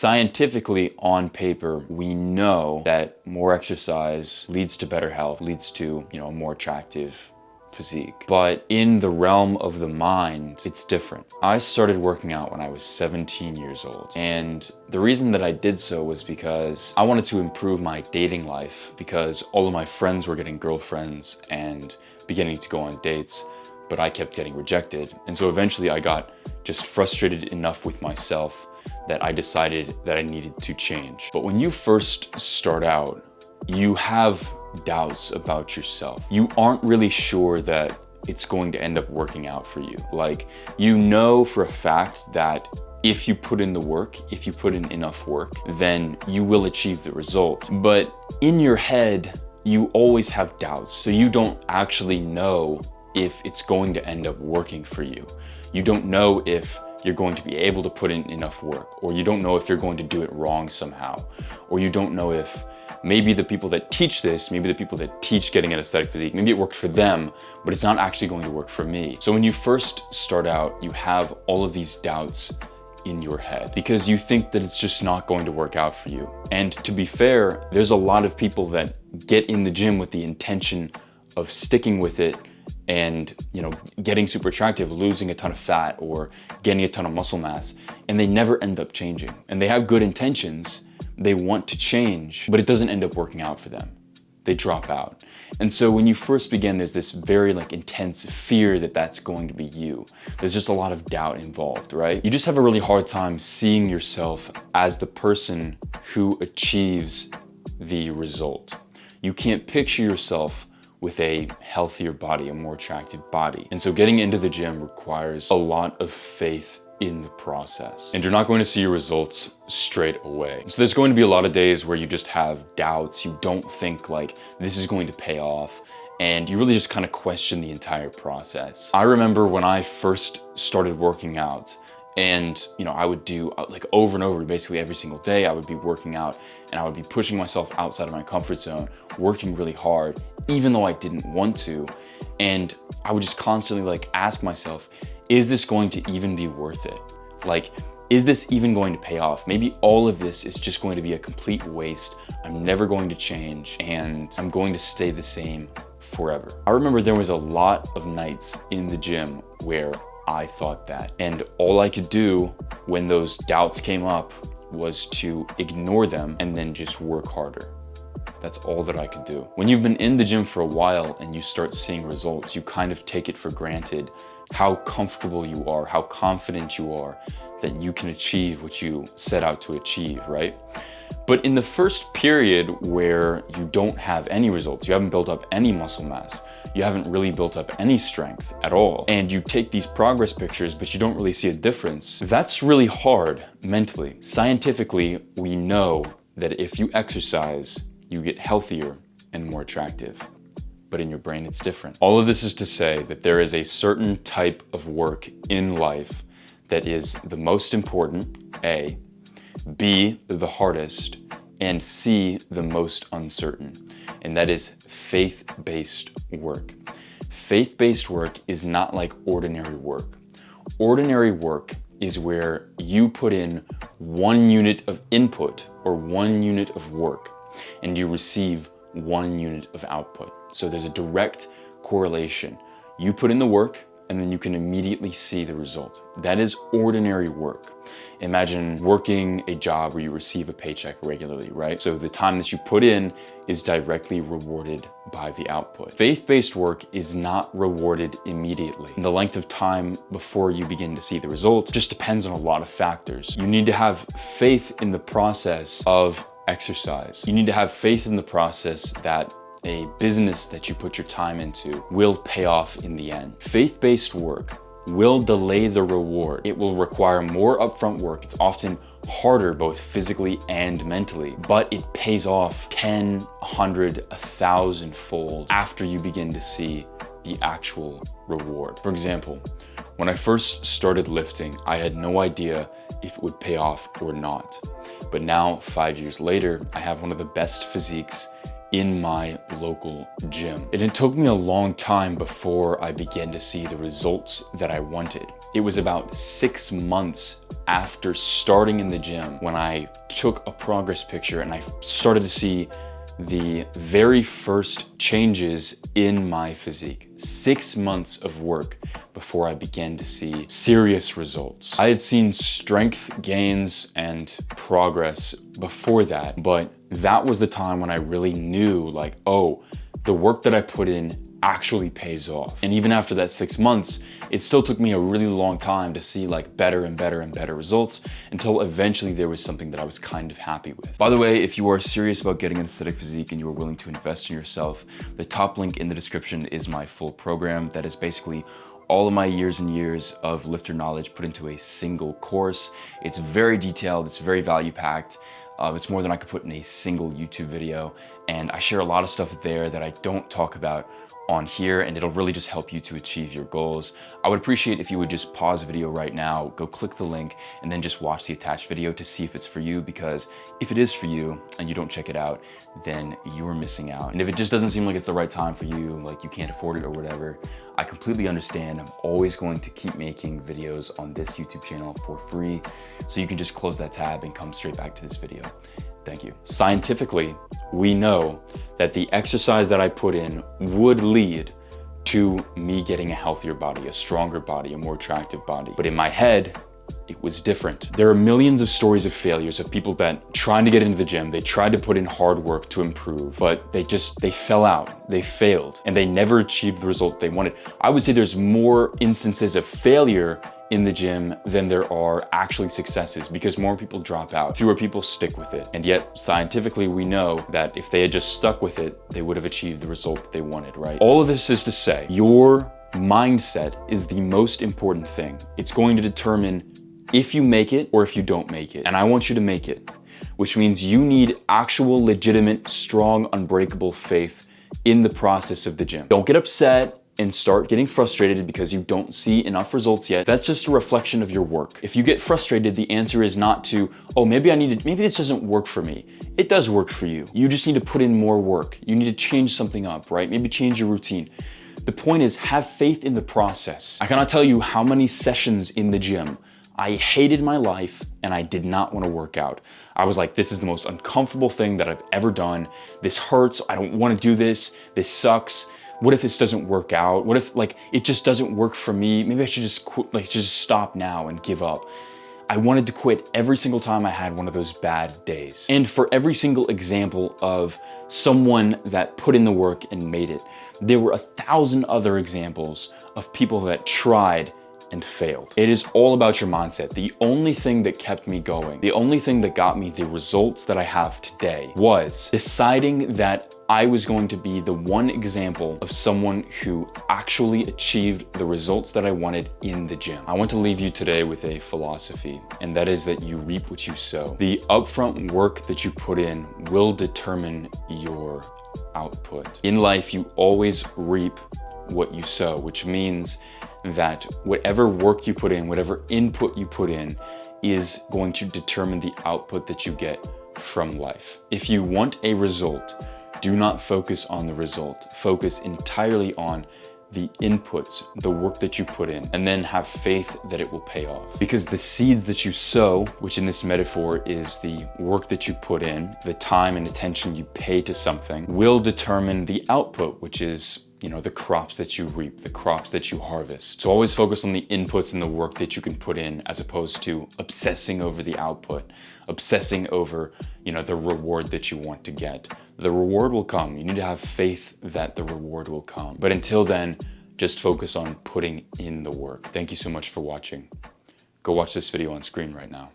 Scientifically, on paper, we know that more exercise leads to better health, leads to, a more attractive physique. But in the realm of the mind, it's different. I started working out when I was 17 years old. And the reason that I did so was because I wanted to improve my dating life, because all of my friends were getting girlfriends and beginning to go on dates, but I kept getting rejected. And so eventually I got just frustrated enough with myself that I decided that I needed to change. But when you first start out, you have doubts about yourself. You aren't really sure that it's going to end up working out for you. Like, you know for a fact that if you put in the work, if you put in enough work, then you will achieve the result. But in your head, you always have doubts. So you don't actually know if it's going to end up working for you. You don't know if you're going to be able to put in enough work, or you don't know if you're going to do it wrong somehow, or you don't know if maybe the people that teach this, maybe the people that teach getting an aesthetic physique, maybe it worked for them, but it's not actually going to work for me. So when you first start out, you have all of these doubts in your head because you think that it's just not going to work out for you. And to be fair, there's a lot of people that get in the gym with the intention of sticking with it and getting super attractive, losing a ton of fat or getting a ton of muscle mass, and they never end up changing. And they have good intentions, they want to change, but it doesn't end up working out for them. They drop out. And so when you first begin, there's this very intense fear that that's going to be you. There's just a lot of doubt involved, right? You just have a really hard time seeing yourself as the person who achieves the result. You can't picture yourself with a healthier body, a more attractive body. And so getting into the gym requires a lot of faith in the process. And you're not going to see your results straight away. So there's going to be a lot of days where you just have doubts. You don't think this is going to pay off. And you really just kind of question the entire process. I remember when I first started working out, and I would do over and over, basically every single day, I would be working out and I would be pushing myself outside of my comfort zone, working really hard, even though I didn't want to. And I would just constantly ask myself, is this going to even be worth it? Is this even going to pay off? Maybe all of this is just going to be a complete waste. I'm never going to change and I'm going to stay the same forever. I remember there was a lot of nights in the gym where I thought that. And all I could do when those doubts came up was to ignore them and then just work harder. That's all that I could do. When you've been in the gym for a while and you start seeing results, you kind of take it for granted how comfortable you are, how confident you are that you can achieve what you set out to achieve, right? But in the first period where you don't have any results, you haven't built up any muscle mass, you haven't really built up any strength at all, and you take these progress pictures, but you don't really see a difference, that's really hard mentally. Scientifically, we know that if you exercise, you get healthier and more attractive. But in your brain, it's different. All of this is to say that there is a certain type of work in life that is the most important, A, B, the hardest, and C, the most uncertain. And that is faith-based work. Faith-based work is not like ordinary work. Ordinary work is where you put in 1 unit of input or 1 unit of work, and you receive 1 unit of output. So there's a direct correlation. You put in the work, and then you can immediately see the result. That is ordinary work. Imagine working a job where you receive a paycheck regularly, right? So the time that you put in is directly rewarded by the output. Faith-based work is not rewarded immediately. The length of time before you begin to see the results just depends on a lot of factors. You need to have faith in the process of exercise. You need to have faith in the process that a business that you put your time into will pay off in the end. Faith-based work will delay the reward. It will require more upfront work. It's often harder both physically and mentally, but it pays off 10, 100, 1,000 fold after you begin to see the actual reward. For example, when I first started lifting, I had no idea if it would pay off or not. But now, 5 years later, I have one of the best physiques in my local gym. And it took me a long time before I began to see the results that I wanted. It was about 6 months after starting in the gym when I took a progress picture and I started to see the very first changes in my physique. 6 months of work before I began to see serious results. I had seen strength gains and progress before that, but that was the time when I really knew, like, oh, the work that I put in actually pays off. And even after that 6 months, it still took me a really long time to see like better and better and better results until eventually there was something that I was kind of happy with. By the way, if you are serious about getting an aesthetic physique and you are willing to invest in yourself, the top link in the description is my full program. That is basically all of my years and years of lifter knowledge put into a single course. It's very detailed, it's very value packed. It's more than I could put in a single YouTube video. And I share a lot of stuff there that I don't talk about on here, and it'll really just help you to achieve your goals. I would appreciate if you would just pause the video right now, go click the link, and then just watch the attached video to see if it's for you, because if it is for you and you don't check it out, then you're missing out. And if it just doesn't seem like it's the right time for you, like you can't afford it or whatever, I completely understand. I'm always going to keep making videos on this YouTube channel for free, so you can just close that tab and come straight back to this video. Thank you. Scientifically, we know that the exercise that I put in would lead to me getting a healthier body, a stronger body, a more attractive body. But in my head, it was different. There are millions of stories of failures of people that trying to get into the gym, they tried to put in hard work to improve, but they fell out, they failed, and they never achieved the result they wanted. I would say there's more instances of failure in the gym than there are actually successes, because more people drop out, fewer people stick with it. And yet scientifically, we know that if they had just stuck with it, they would have achieved the result that they wanted, right? All of this is to say, your mindset is the most important thing. It's going to determine if you make it or if you don't make it. And I want you to make it, which means you need actual, legitimate, strong, unbreakable faith in the process of the gym. Don't get upset and start getting frustrated because you don't see enough results yet. That's just a reflection of your work. If you get frustrated, the answer is not to, oh, maybe this doesn't work for me. It does work for you. You just need to put in more work. You need to change something up, right? Maybe change your routine. The point is, have faith in the process. I cannot tell you how many sessions in the gym I hated my life and I did not want to work out. I was like, this is the most uncomfortable thing that I've ever done. This hurts. I don't want to do this. This sucks. What if this doesn't work out? What if like it just doesn't work for me? Maybe I should just quit, like just stop now and give up. I wanted to quit every single time I had one of those bad days. And for every single example of someone that put in the work and made it, there were 1,000 other examples of people that tried and failed. It is all about your mindset. The only thing that kept me going, the only thing that got me the results that I have today was deciding that I was going to be the one example of someone who actually achieved the results that I wanted in the gym. I want to leave you today with a philosophy, and that is that you reap what you sow. The upfront work that you put in will determine your output. In life, you always reap what you sow, which means that whatever work you put in, whatever input you put in, is going to determine the output that you get from life. If you want a result, do not focus on the result. Focus entirely on the inputs, the work that you put in, and then have faith that it will pay off. Because the seeds that you sow, which in this metaphor is the work that you put in, the time and attention you pay to something, will determine the output, which is, the crops that you reap, the crops that you harvest. So always focus on the inputs and the work that you can put in, as opposed to obsessing over the output, obsessing over, the reward that you want to get. The reward will come. You need to have faith that the reward will come. But until then, just focus on putting in the work. Thank you so much for watching. Go watch this video on screen right now.